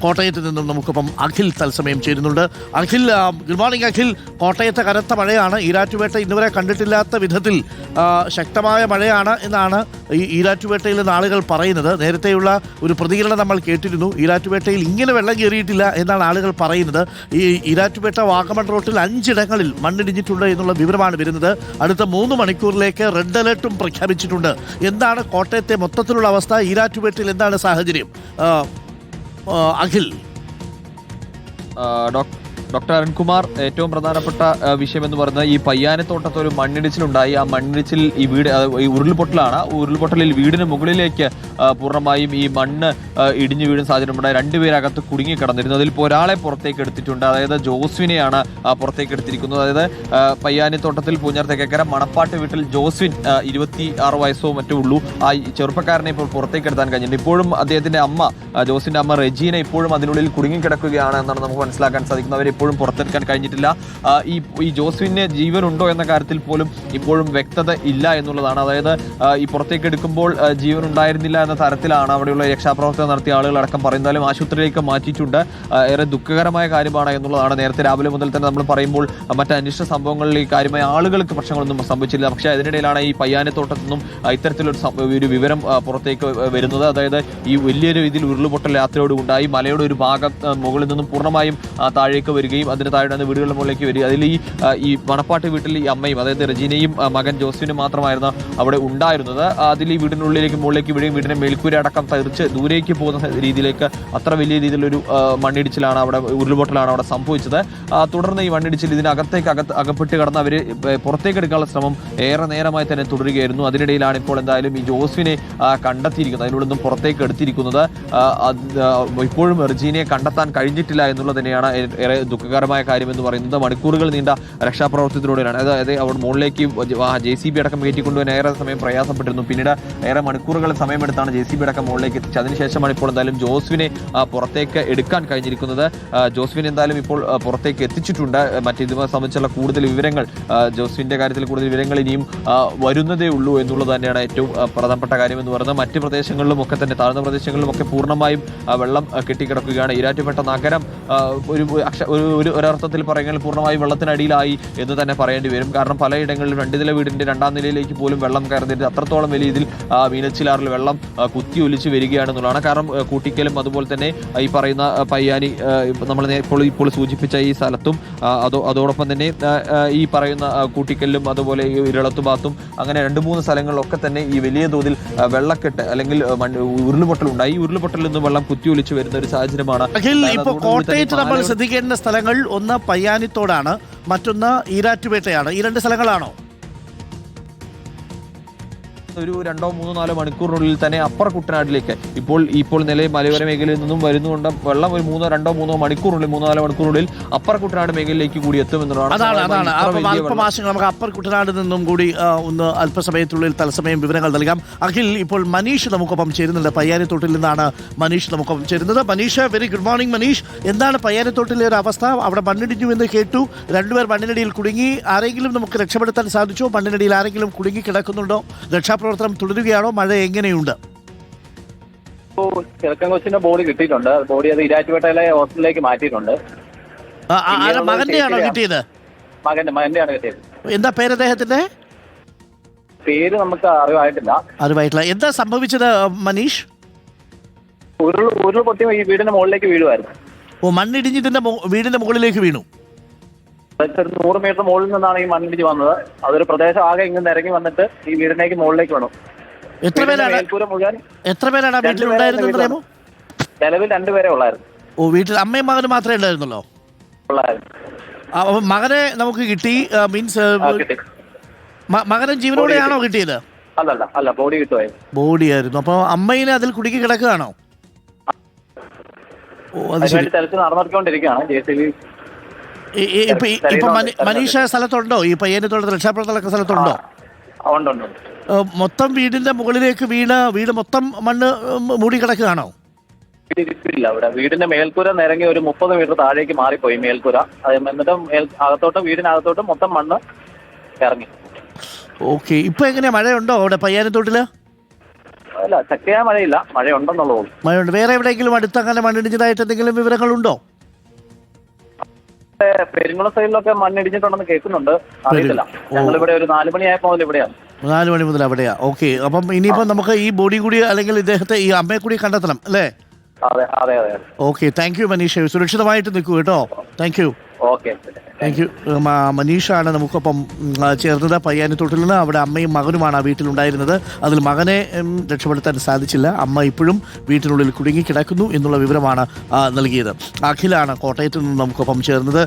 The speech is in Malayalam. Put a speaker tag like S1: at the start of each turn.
S1: കോട്ടയത്ത് നിന്നും നമുക്കിപ്പം അഖിൽ തത്സമയം ചേരുന്നുണ്ട്. Akhil, good morning Akhil. കോട്ടയത്തെ കനത്ത മഴയാണ്. ഈരാറ്റുപേട്ട ഇന്നുവരെ കണ്ടിട്ടില്ലാത്ത വിധത്തിൽ ശക്തമായ മഴയാണ് എന്നാണ് ഈ ഈരാറ്റുപേട്ടയിലെ ആളുകൾ പറയുന്നത്. നേരത്തെയുള്ള ഒരു പ്രതികരണം നമ്മൾ കേട്ടിരുന്നു. ഈരാറ്റുപേട്ടയിൽ ഇങ്ങനെ വെള്ളം കയറിയിട്ടില്ല എന്നാണ് ആളുകൾ പറയുന്നത്. ഈ ഈരാറ്റുപേട്ട വാഗമൺ റോട്ടിൽ 5 ഇടങ്ങളിൽ മണ്ണിടിഞ്ഞിട്ടുണ്ട് എന്നുള്ള വിവരമാണ് വരുന്നത്. അടുത്ത 3 മണിക്കൂറിലേക്ക് റെഡ് അലേർട്ടും പ്രഖ്യാപിച്ചിട്ടുണ്ട്. എന്താണ് കോട്ടയത്തെ മൊത്തത്തിലുള്ള അവസ്ഥ? ഈരാറ്റുപേട്ടയിൽ എന്താണ് സാഹചര്യം അഖിൽ?
S2: ഡോക്ടർ അരുൺകുമാർ, ഏറ്റവും പ്രധാനപ്പെട്ട വിഷയം എന്ന് പറയുന്നത് ഈ പയ്യാനത്തോട്ടത്ത് ഒരു മണ്ണിടിച്ചിലുണ്ടായി. ആ മണ്ണിടിച്ചിൽ ഈ ഉരുൾപൊട്ടലാണ്. ഉരുൾപൊട്ടലിൽ വീടിന് മുകളിലേക്ക് പൂർണ്ണമായും ഈ മണ്ണ് ഇടിഞ്ഞു വീഴുന്ന സാഹചര്യമുണ്ടായി. 2 പേരകത്ത് കുടുങ്ങിക്കിടന്നിരുന്നു. അതിൽ ഇപ്പോൾ ഒരാളെ പുറത്തേക്ക് എടുത്തിട്ടുണ്ട്. അതായത് ജോസ്വിനെയാണ് പുറത്തേക്ക് എടുത്തിരിക്കുന്നത്. അതായത് പയ്യാനത്തോട്ടത്തിൽ പൂഞ്ഞാർ തെക്കേക്കര മണപ്പാട്ട് വീട്ടിൽ ജോസ്വിൻ 26 വയസ്സോ മറ്റോ ഉള്ളൂ. ആ ചെറുപ്പക്കാരനെ ഇപ്പോൾ പുറത്തേക്ക് എടുത്താൻ കഴിഞ്ഞിട്ടുണ്ട്. ഇപ്പോഴും അദ്ദേഹത്തിന്റെ അമ്മ, ജോസിന്റെ അമ്മ റെജീന ഇപ്പോഴും അതിനുള്ളിൽ കുടുങ്ങിക്കിടക്കുകയാണ് എന്നാണ് നമുക്ക് മനസ്സിലാക്കാൻ സാധിക്കുന്നത്. ഇപ്പോഴും പുറത്തെടുക്കാൻ കഴിഞ്ഞിട്ടില്ല. ഈ ജോസ്വിന് ജീവനുണ്ടോ എന്ന കാര്യത്തിൽ പോലും ഇപ്പോഴും വ്യക്തത ഇല്ല എന്നുള്ളതാണ്. അതായത് ഈ പുറത്തേക്ക് എടുക്കുമ്പോൾ ജീവൻ ഉണ്ടായിരുന്നില്ല എന്ന തരത്തിലാണ് അവിടെയുള്ള രക്ഷാപ്രവർത്തനം നടത്തിയ ആളുകളടക്കം പറയുന്നതാലും ആശുപത്രിയിലേക്ക് മാറ്റിയിട്ടുണ്ട്. ഏറെ ദുഃഖകരമായ കാര്യമാണ് എന്നുള്ളതാണ്. നേരത്തെ രാവിലെ മുതൽ തന്നെ നമ്മൾ പറയുമ്പോൾ മറ്റ് അനിഷ്ട സംഭവങ്ങളിൽ ഈ കാര്യമായ ആളുകൾക്ക് പ്രശ്നങ്ങളൊന്നും സംഭവിച്ചില്ല. പക്ഷേ അതിനിടയിലാണ് ഈ പയ്യാനത്തോട്ടത്തു നിന്നും ഇത്തരത്തിലൊരു വിവരം പുറത്തേക്ക് വരുന്നത്. അതായത് ഈ വലിയൊരു രീതിയിൽ ഉരുളുപൊട്ടൽ യാത്രയോട് ഉണ്ടായി. മലയുടെ ഒരു ഭാഗം മുകളിൽ നിന്നും പൂർണ്ണമായും താഴേക്ക് വരികയും അതിന് താഴെ വീടുകളുടെ മുകളിലേക്ക് വരിക. അതിൽ ഈ മണപ്പാട്ട് വീട്ടിൽ ഈ അമ്മയും, അതായത് റെജീനയും മകൻ ജോസ്വിനും മാത്രമായിരുന്നു അവിടെ ഉണ്ടായിരുന്നത്. അതിൽ ഈ വീടിനുള്ളിലേക്ക് മുകളിലേക്ക് വീഴുകയും വീടിന്റെ മേൽക്കൂര അടക്കം തരിച്ച് ദൂരേക്ക് പോകുന്ന രീതിയിലേക്ക് അത്ര വലിയ രീതിയിലൊരു മണ്ണിടിച്ചിലാണ് അവിടെ, ഉരുൾപൊട്ടലാണ് അവിടെ സംഭവിച്ചത്. തുടർന്ന് ഈ മണ്ണിടിച്ചിൽ ഇതിനകത്തേക്ക് അകപ്പെട്ട് കിടന്ന് അവർ പുറത്തേക്ക് എടുക്കാനുള്ള ശ്രമം ഏറെ നേരമായി തന്നെ തുടരുകയായിരുന്നു. അതിനിടയിലാണ് ഇപ്പോൾ എന്തായാലും ഈ ജോസ്വിനെ കണ്ടെത്തിയിരിക്കുന്നത്, അതിനുള്ളിൽ നിന്നും പുറത്തേക്ക് എടുത്തിരിക്കുന്നത്. ഇപ്പോഴും റെജീനയെ കണ്ടെത്താൻ കഴിഞ്ഞിട്ടില്ല എന്നുള്ളത് തന്നെയാണ് ഏറെ ദുഃഖകരമായ കാര്യം എന്ന് പറയുന്നത്. മണിക്കൂറുകൾ നീണ്ട രക്ഷാപ്രവർത്തനത്തിലൂടെയാണ്. അതായത് അവിടെ മുകളിലേക്ക് JCB അടക്കം കയറ്റിക്കൊണ്ടുവരാൻ ഏറെ സമയം പ്രയാസപ്പെട്ടിരുന്നു. പിന്നീട് ഏറെ മണിക്കൂറുകൾ സമയമെടുത്താണ് JCB അടക്കം മുകളിലേക്ക് എത്തിച്ചത്. അതിനുശേഷമാണ് ഇപ്പോൾ എന്തായാലും ജോസ്വിനെ പുറത്തേക്ക് എടുക്കാൻ കഴിഞ്ഞിരിക്കുന്നത്. ജോസ്വിനെ എന്തായാലും ഇപ്പോൾ പുറത്തേക്ക് എത്തിച്ചിട്ടുണ്ട്. ഇതുമായി സംബന്ധിച്ചുള്ള കൂടുതൽ വിവരങ്ങൾ, ജോസ്വിന്റെ കാര്യത്തിൽ കൂടുതൽ വിവരങ്ങൾ ഇനിയും വരുന്നതേ ഉള്ളൂ എന്നുള്ളത് തന്നെയാണ് ഏറ്റവും പ്രധാനപ്പെട്ട കാര്യം എന്ന് പറയുന്നത്. മറ്റ് പ്രദേശങ്ങളിലും ഒക്കെ തന്നെ, താഴ്ന്ന പ്രദേശങ്ങളിലും ഒക്കെ പൂർണ്ണമായും വെള്ളം കെട്ടിക്കിടക്കുകയാണ്. ഈരാറ്റുപേട്ട നഗരം ഒരർത്ഥത്തിൽ പറയുകയാണെങ്കിൽ പൂർണ്ണമായും വെള്ളത്തിനടിയിലായി എന്ന് തന്നെ പറയേണ്ടി വരും. കാരണം പലയിടങ്ങളിലും 2 നില വീടിന്റെ 2ാം നിലയിലേക്ക് പോലും വെള്ളം കയറുന്നില്ല. അത്രത്തോളം വലിയ ഇതിൽ മീനച്ചിലാറിൽ വെള്ളം കുത്തി ഒലിച്ച് വരികയാണെന്നുള്ളതാണ്. കാരണം കൂട്ടിക്കലും അതുപോലെ തന്നെ ഈ പറയുന്ന പയ്യാനി, നമ്മൾ ഇപ്പോൾ സൂചിപ്പിച്ച ഈ സ്ഥലത്തും അതോടൊപ്പം തന്നെ ഈ പറയുന്ന കൂട്ടിക്കലും അതുപോലെ ഈ ഇരളത്തുഭാഗത്തും അങ്ങനെ 2-3 സ്ഥലങ്ങളിലൊക്കെ തന്നെ ഈ വലിയ തോതിൽ വെള്ളക്കെട്ട് അല്ലെങ്കിൽ ഉരുൾപൊട്ടലുണ്ടായി. ഈ ഉരുൾപൊട്ടലിൽ നിന്ന് വെള്ളം കുത്തി ഒലിച്ച് വരുന്ന ഒരു സാഹചര്യമാണ്.
S1: കോട്ടയത്ത് നമ്മൾ ശ്രദ്ധിക്കേണ്ട സ്ഥലങ്ങൾ ഒന്ന് പയ്യാനിത്തോടാണ്, മറ്റൊന്ന് ഈരാറ്റുപേട്ടയാണ്. ഈ 2 സ്ഥലങ്ങളാണോ?
S2: ഒരു 2-3-4 മണിക്കൂറിനുള്ളിൽ തന്നെ അപ്പർ കുട്ടനാട്ടിലേക്ക് ഇപ്പോൾ നിലയിൽ മലയോര മേഖലയിൽ നിന്നും വരുന്നുകൊണ്ട് വെള്ളം ഒരു 2-3 മണിക്കൂറിനുള്ളിൽ 3-4 മണിക്കൂറിനുള്ളിൽ അപ്പർ കുട്ടനാട് മേഖലയിലേക്ക് കൂടി എത്തുമെന്നുള്ളതാണ്.
S1: അല്പമാസങ്ങൾ നമുക്ക് അപ്പർ കുട്ടനാട് നിന്നും കൂടി ഒന്ന് അല്പസമയത്തുള്ളിൽ തത്സമയം വിവരങ്ങൾ നൽകാം. അഖിൽ, ഇപ്പോൾ മനീഷ് നമുക്കൊപ്പം ചേരുന്നുണ്ട്. പയ്യാനിത്തോട്ടിൽ നിന്നാണ് മനീഷ് നമുക്കൊപ്പം ചേരുന്നത്. Manish, very good morning Manish. എന്താണ് പയ്യാനിത്തോട്ടിലെ ഒരു അവസ്ഥ? അവിടെ മണ്ണിടിഞ്ഞു എന്ന് കേട്ടു. 2 പേർ മണ്ണിനടിയിൽ കുടുങ്ങി. ആരെങ്കിലും നമുക്ക് രക്ഷപ്പെടുത്താൻ സാധിച്ചോ? മണ്ണിനടിയിൽ ആരെങ്കിലും കുടുങ്ങി കിടക്കുന്നുണ്ടോ? രക്ഷാപ്രവർത്തനം തുടരുകയാണോ? മഴ എങ്ങനെയുണ്ട്?
S3: ചെറുക്കൻ കൊച്ചിന്റെ ബോഡി കിട്ടിയിട്ടുണ്ട്. ബോഡി അത് ഈരാറ്റുപേട്ടയിലെ ഹോസ്പിറ്റലിലേക്ക് മാറ്റിയിട്ടുണ്ട്.
S1: മകന്റെയാണോ കിട്ടിയത്?
S3: മകന്റെയാണ് കിട്ടിയത്.
S1: എന്താ പേര് അദ്ദേഹത്തിന്റെ?
S3: പേര് നമുക്ക് അറിവായിട്ടില്ല.
S1: എന്താ സംഭവിച്ചത് മനീഷ്?
S3: ഉരുൾ പൊട്ടി ഈ വീടിന്റെ മുകളിലേക്ക് വീഴുമായിരുന്നു.
S1: മണ്ണിടിഞ്ഞ് ഇതിന്റെ വീടിന്റെ മുകളിലേക്ക് വീണു.
S3: 100 മീറ്റർ മുകളിൽ നിന്നാണ് ഈ മണ്ണിടിച്ച് വന്നത്. അതൊരു പ്രദേശം ആകെ ഇങ്ങനെ ഇറങ്ങി വന്നിട്ട് ഈ വീടിനേക്ക് മുകളിലേക്ക് വേണം.
S1: എത്ര പേരാണ് വീട്ടിലുണ്ടായിരുന്നത്?
S3: നിലവിൽ 2 പേരെ ഉള്ളായിരുന്നു.
S1: വീട്ടിൽ അമ്മയും മകനും മാത്രമേ ഉണ്ടായിരുന്നുള്ളൂ? മകനെ നമുക്ക് കിട്ടി. മീൻസ് മകനും ജീവനോടെയാണോ കിട്ടിയത്?
S3: അല്ല,
S1: ബോഡിയായിരുന്നു. അപ്പൊ അമ്മയിനെ അതിൽ കുടുക്കി കിടക്കുകയാണോ?
S3: തെരച്ചിൽ നടന്നുകൊണ്ടിരിക്കുകയാണ്. JCB
S1: ഇപ്പൊ മനീഷ സ്ഥലത്തുണ്ടോ? ഈ പയ്യനത്തോട് രക്ഷാപ്രവർത്തന സ്ഥലത്തുണ്ടോ? മൊത്തം വീടിന്റെ മുകളിലേക്ക് വീട് മൊത്തം മണ്ണ് മൂടി കിടക്കുകയാണോ?
S3: അവിടെ വീടിന്റെ മേൽക്കൂര നിരങ്ങി ഒരു 30 മീറ്റർ താഴേക്ക് മാറിപ്പോയി മേൽക്കൂര. എന്നിട്ട് അകത്തോട്ടും വീടിനകത്തോട്ടും മൊത്തം മണ്ണ് ഇറങ്ങി.
S1: ഓക്കെ. ഇപ്പൊ എങ്ങനെയാ, മഴയുണ്ടോ അവിടെ പയ്യാനത്തോട്ടില്?
S3: അല്ല ശക്തിയായ മഴയില്ല, മഴയുണ്ടെന്നുള്ളൂ.
S1: മഴയുണ്ട്. വേറെ എവിടെയെങ്കിലും അടുത്ത് അങ്ങനെ മണ്ണിടിഞ്ഞതായിട്ട് എന്തെങ്കിലും വിവരങ്ങളുണ്ടോ?
S3: പെരിങ്ങുളം സൈഡിലൊക്കെ മണ്ണിടിഞ്ഞിട്ടുണ്ടെന്ന് കേൾക്കുന്നുണ്ട്, അറിയില്ല. ഞങ്ങളിവിടെ ഒരു 4 മണിയായപ്പോൾ മുതൽ ഇവിടെയാണ്.
S1: 4 മണി മുതൽ അവിടെയാ. ഓക്കെ. അപ്പം ഇനിയിപ്പം നമുക്ക് ഈ ബോഡി കൂടി അല്ലെങ്കിൽ ഇദ്ദേഹത്തെ ഈ അമ്മയെ കൂടി കണ്ടെത്തണം അല്ലേ?
S3: അതെ അതെ അതെ.
S1: Okay, thank you Manish. സുരക്ഷിതമായിട്ട് നിൽക്കൂ കേട്ടോ. Thank you.
S3: Okay,
S1: thank you. മനീഷാണ് നമുക്കൊപ്പം ചേർന്നത് പയ്യാനിത്തോട്ടിൽ നിന്ന്. അവിടെ അമ്മയും മകനുമാണ് ആ വീട്ടിലുണ്ടായിരുന്നത്. അതിൽ മകനെ രക്ഷപ്പെടുത്താൻ സാധിച്ചില്ല. അമ്മ ഇപ്പോഴും വീട്ടിനുള്ളിൽ കുടുങ്ങി കിടക്കുന്നു എന്നുള്ള വിവരമാണ് നൽകിയത്. അഖിലാണ് കോട്ടയത്ത് നിന്ന് നമുക്കൊപ്പം ചേർന്നത്.